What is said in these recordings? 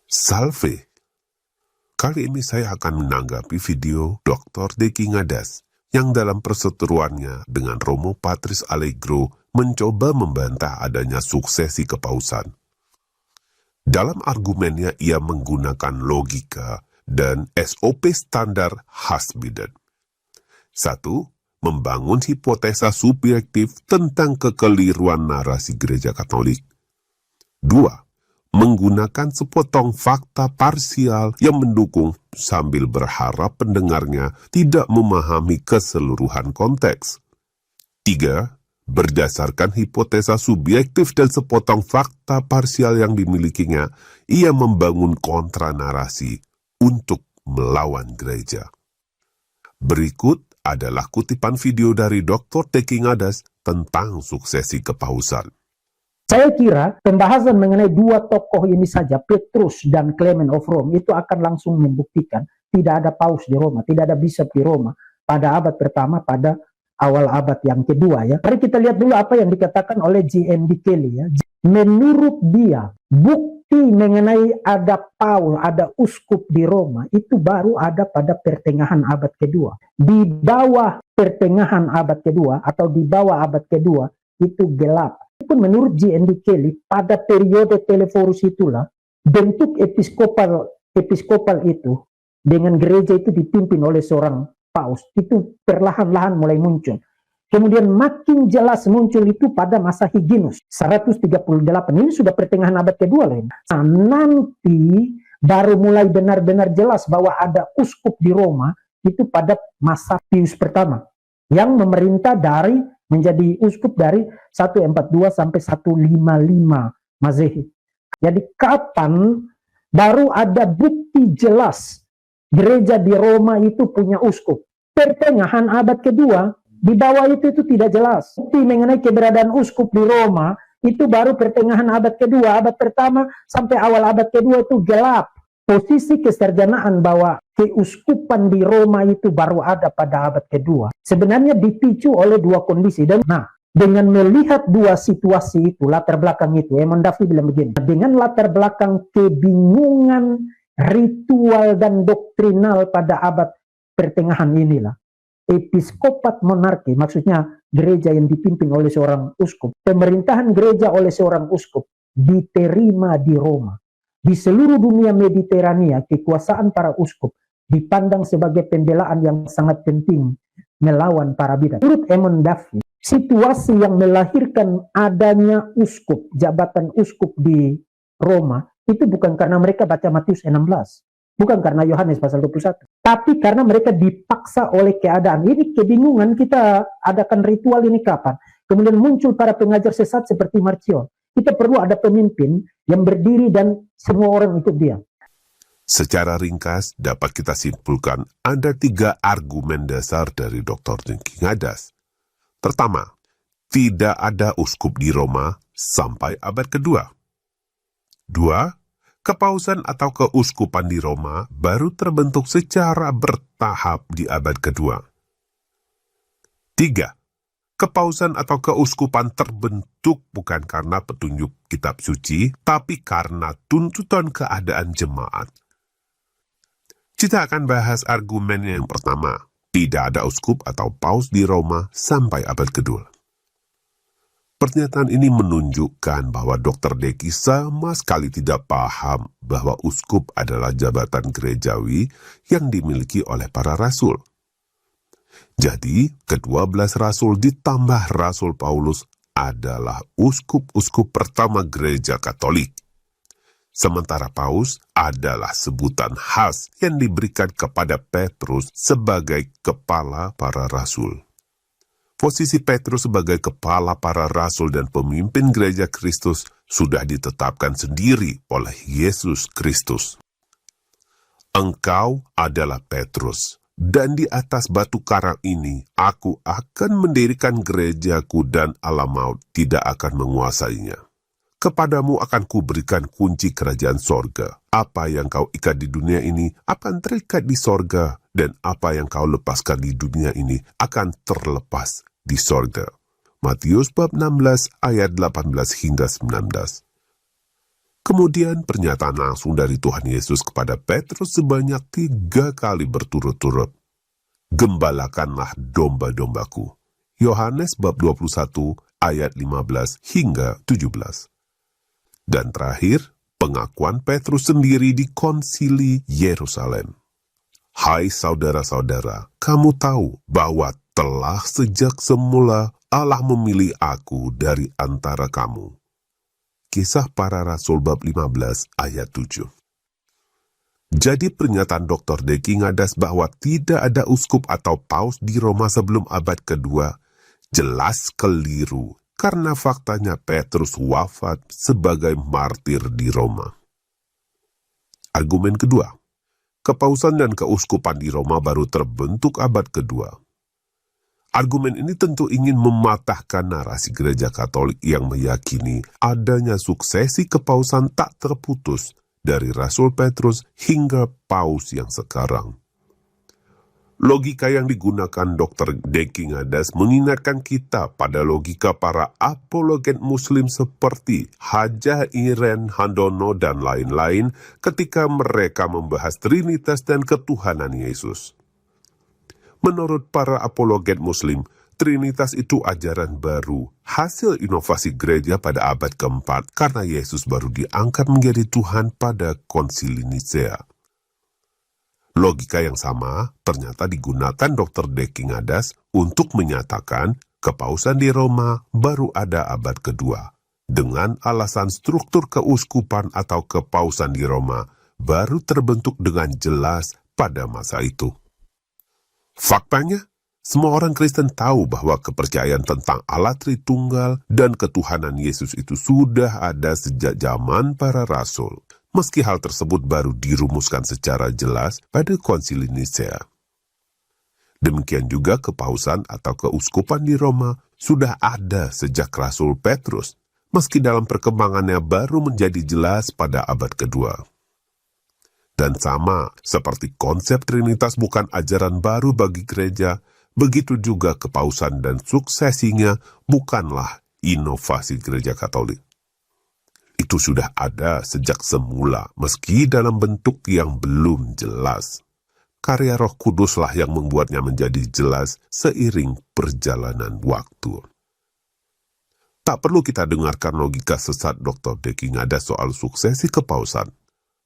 Salve! Kali ini saya akan menanggapi video Dr. Deki Ngadas yang dalam perseteruannya dengan Romo Patris Allegro mencoba membantah adanya suksesi kepausan. Dalam argumennya ia menggunakan logika dan SOP standar khas bidan. 1. Membangun hipotesa subjektif tentang kekeliruan narasi Gereja Katolik. 2. Menggunakan sepotong fakta parsial yang mendukung sambil berharap pendengarnya tidak memahami keseluruhan konteks. 3. Berdasarkan hipotesa subjektif dan sepotong fakta parsial yang dimilikinya, ia membangun kontranarasi untuk melawan gereja. Berikut adalah kutipan video dari Dr. Deki Ngadas tentang suksesi kepausan. Saya kira pembahasan mengenai dua tokoh ini saja, Petrus dan Clement of Rome, itu akan langsung membuktikan tidak ada paus di Roma, tidak ada bishop di Roma pada abad pertama, pada awal abad yang kedua ya. Mari kita lihat dulu apa yang dikatakan oleh J.N.D. Kelly ya. Menurut dia, bukti mengenai ada paus, ada uskup di Roma itu baru ada pada pertengahan abad kedua. Di bawah pertengahan abad kedua atau di bawah abad kedua itu gelap. Pun menurut J.N.D. Kelly pada periode Teleforus itulah bentuk episkopal itu dengan gereja itu dipimpin oleh seorang paus itu perlahan-lahan mulai muncul. Kemudian makin jelas muncul itu pada masa Hyginus 138. Ini sudah pertengahan abad kedua lah. Nah, nanti baru mulai benar-benar jelas bahwa ada uskup di Roma itu pada masa Pius pertama yang memerintah dari menjadi uskup dari 142 sampai 155 Masehi. Jadi kapan baru ada bukti jelas gereja di Roma itu punya uskup? Pertengahan abad kedua, di bawah itu tidak jelas. Bukti mengenai keberadaan uskup di Roma itu baru pertengahan abad kedua. Abad pertama sampai awal abad kedua itu gelap. Posisi kesarjanaan bahwa keuskupan di Roma itu baru ada pada abad kedua. Sebenarnya dipicu oleh dua kondisi. Dan dengan melihat dua situasi itu, latar belakang itu, Emon Duffy bilang begini, dengan latar belakang kebingungan ritual dan doktrinal pada abad pertengahan inilah, episkopat monarki, maksudnya gereja yang dipimpin oleh seorang uskup, pemerintahan gereja oleh seorang uskup, diterima di Roma. Di seluruh dunia Mediterania, kekuasaan para uskup dipandang sebagai pembelaan yang sangat penting melawan para bidan. Menurut Emon Duffy, situasi yang melahirkan adanya uskup, jabatan uskup di Roma, itu bukan karena mereka baca Matius 16. Bukan karena Yohanes pasal 21. Tapi karena mereka dipaksa oleh keadaan. Ini kebingungan, kita adakan ritual ini kapan? Kemudian muncul para pengajar sesat seperti Marcion. Kita perlu ada pemimpin yang berdiri dan semua orang ikut dia. Secara ringkas dapat kita simpulkan ada 3 argumen dasar dari Dr. Deki Ngadas. Pertama, tidak ada uskup di Roma sampai abad kedua. 2. Kepausan atau keuskupan di Roma baru terbentuk secara bertahap di abad kedua. 3. Kepausan atau keuskupan terbentuk bukan karena petunjuk kitab suci, tapi karena tuntutan keadaan jemaat. Kita akan bahas argumen yang pertama. Tidak ada uskup atau paus di Roma sampai abad kedua. Pernyataan ini menunjukkan bahwa Dr. Deki sama sekali tidak paham bahwa uskup adalah jabatan gerejawi yang dimiliki oleh para rasul. Jadi, ke-12 rasul ditambah Rasul Paulus adalah uskup-uskup pertama gereja Katolik. Sementara paus adalah sebutan khas yang diberikan kepada Petrus sebagai kepala para rasul. Posisi Petrus sebagai kepala para rasul dan pemimpin gereja Kristus sudah ditetapkan sendiri oleh Yesus Kristus. Engkau adalah Petrus, dan di atas batu karang ini aku akan mendirikan gerejaku dan alam maut tidak akan menguasainya. Kepadamu akan kuberikan kunci kerajaan sorga. Apa yang kau ikat di dunia ini akan terikat di sorga, dan apa yang kau lepaskan di dunia ini akan terlepas di sorga. Matius bab 16 ayat 18 hingga 19. Kemudian pernyataan langsung dari Tuhan Yesus kepada Petrus sebanyak 3 kali berturut-turut. Gembalakanlah domba-dombaku. Yohanes bab 21 ayat 15 hingga 17. Dan terakhir, pengakuan Petrus sendiri di konsili Yerusalem. Hai saudara-saudara, kamu tahu bahwa telah sejak semula Allah memilih aku dari antara kamu. Kisah Para Rasul bab 15 ayat 7. Jadi pernyataan Dr. Deki Ngadas bahwa tidak ada uskup atau paus di Roma sebelum abad kedua jelas keliru karena faktanya Petrus wafat sebagai martir di Roma. Argumen kedua, kepausan dan keuskupan di Roma baru terbentuk abad kedua. Argumen ini tentu ingin mematahkan narasi gereja Katolik yang meyakini adanya suksesi kepausan tak terputus dari Rasul Petrus hingga paus yang sekarang. Logika yang digunakan Dr. Deki Ngadas mengingatkan kita pada logika para apologet muslim seperti Hajah Iren Handono dan lain-lain ketika mereka membahas Trinitas dan ketuhanan Yesus. Menurut para apologet muslim, Trinitas itu ajaran baru, hasil inovasi gereja pada abad keempat karena Yesus baru diangkat menjadi Tuhan pada konsili Nisea. Logika yang sama ternyata digunakan Dr. Deki Ngadas untuk menyatakan kepausan di Roma baru ada abad kedua, dengan alasan struktur keuskupan atau kepausan di Roma baru terbentuk dengan jelas pada masa itu. Faktanya, semua orang Kristen tahu bahwa kepercayaan tentang Allah Tritunggal dan ketuhanan Yesus itu sudah ada sejak zaman para rasul, meski hal tersebut baru dirumuskan secara jelas pada konsili Nisea. Demikian juga kepausan atau keuskupan di Roma sudah ada sejak Rasul Petrus, meski dalam perkembangannya baru menjadi jelas pada abad kedua. Dan sama seperti konsep Trinitas bukan ajaran baru bagi gereja, begitu juga kepausan dan suksesinya bukanlah inovasi gereja Katolik. Itu sudah ada sejak semula, meski dalam bentuk yang belum jelas. Karya Roh Kuduslah yang membuatnya menjadi jelas seiring perjalanan waktu. Tak perlu kita dengarkan logika sesat Dr. Deki Ngadas soal suksesi kepausan.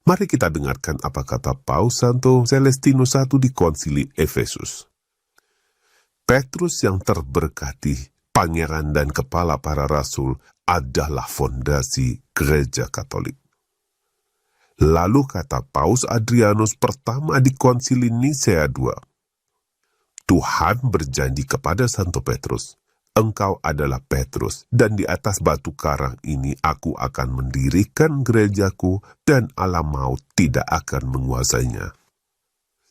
Mari kita dengarkan apa kata Paus Santo Celestinus I di konsili Efesus. Petrus yang terberkati, pangeran dan kepala para rasul, adalah fondasi gereja Katolik. Lalu kata Paus Adrianus pertama di konsili Nisea II, Tuhan berjanji kepada Santo Petrus, engkau adalah Petrus, dan di atas batu karang ini aku akan mendirikan gerejaku, dan alam maut tidak akan menguasainya.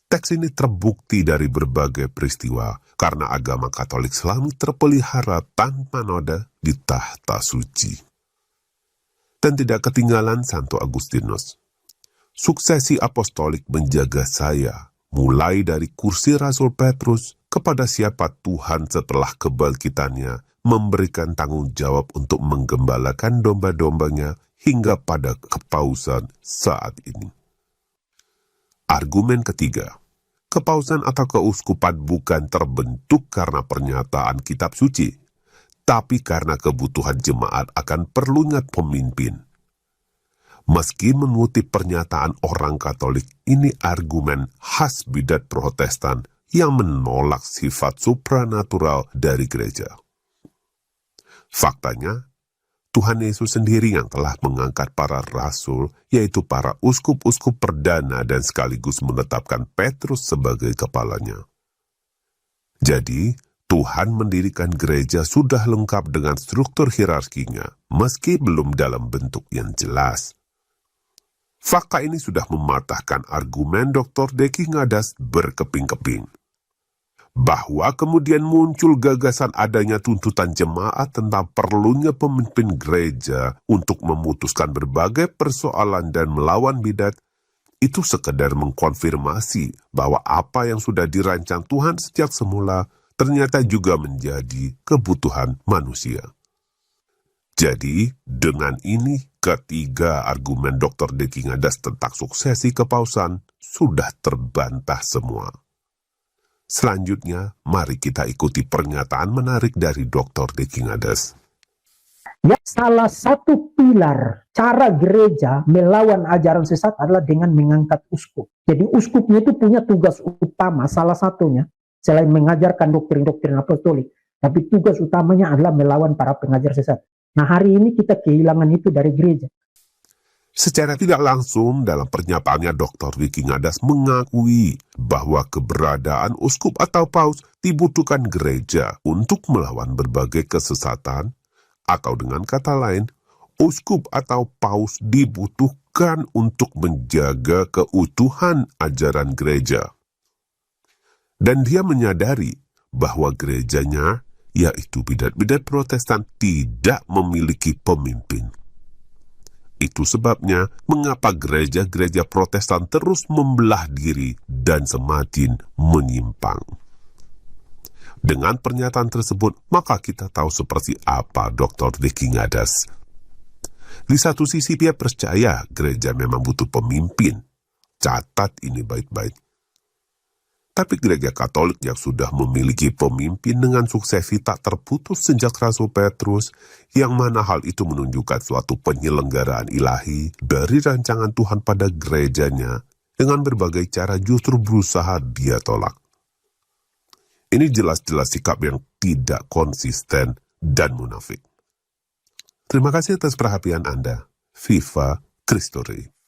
Teks ini terbukti dari berbagai peristiwa, karena agama Katolik selalu terpelihara tanpa noda di tahta suci. Dan tidak ketinggalan Santo Agustinus. Suksesi apostolik menjaga saya, mulai dari kursi Rasul Petrus, kepada siapa Tuhan setelah kebangkitannya memberikan tanggung jawab untuk menggembalakan domba-dombanya hingga pada kepausan saat ini. Argumen ketiga, kepausan atau keuskupan bukan terbentuk karena pernyataan kitab suci, tapi karena kebutuhan jemaat akan perlunya pemimpin. Meski mengutip pernyataan orang Katolik, ini argumen khas bidat Protestan yang menolak sifat supranatural dari gereja. Faktanya, Tuhan Yesus sendiri yang telah mengangkat para rasul, yaitu para uskup-uskup perdana dan sekaligus menetapkan Petrus sebagai kepalanya. Jadi, Tuhan mendirikan gereja sudah lengkap dengan struktur hierarkinya, meski belum dalam bentuk yang jelas. Fakta ini sudah mematahkan argumen Dr. Deki Ngadas berkeping-keping. Bahwa kemudian muncul gagasan adanya tuntutan jemaat tentang perlunya pemimpin gereja untuk memutuskan berbagai persoalan dan melawan bidat, itu sekedar mengkonfirmasi bahwa apa yang sudah dirancang Tuhan sejak semula ternyata juga menjadi kebutuhan manusia. Jadi, dengan ini ketiga argumen Dr. Deki Ngadas tentang suksesi kepausan sudah terbantah semua. Selanjutnya, mari kita ikuti pernyataan menarik dari Dr. Deki Ngadas. Ya, salah satu pilar cara gereja melawan ajaran sesat adalah dengan mengangkat uskup. Jadi uskupnya itu punya tugas utama, salah satunya, selain mengajarkan doktrin-doktrin apostolik, tapi tugas utamanya adalah melawan para pengajar sesat. Nah, hari ini kita kehilangan itu dari gereja. Secara tidak langsung dalam pernyataannya Dr. Deki Ngadas mengakui bahwa keberadaan uskup atau paus dibutuhkan gereja untuk melawan berbagai kesesatan, atau dengan kata lain, uskup atau paus dibutuhkan untuk menjaga keutuhan ajaran gereja. Dan dia menyadari bahwa gerejanya, yaitu bidat-bidat Protestan, tidak memiliki pemimpin. Itu sebabnya mengapa gereja-gereja Protestan terus membelah diri dan semakin menyimpang. Dengan pernyataan tersebut, maka kita tahu seperti apa Dr. Deki Ngadas. Di satu sisi dia percaya gereja memang butuh pemimpin. Catat ini baik-baik. Tapi gereja Katolik yang sudah memiliki pemimpin dengan suksesi tak terputus sejak Rasul Petrus, yang mana hal itu menunjukkan suatu penyelenggaraan ilahi dari rancangan Tuhan pada gerejanya, dengan berbagai cara justru berusaha dia tolak. Ini jelas-jelas sikap yang tidak konsisten dan munafik. Terima kasih atas perhatian Anda. Viva Christori.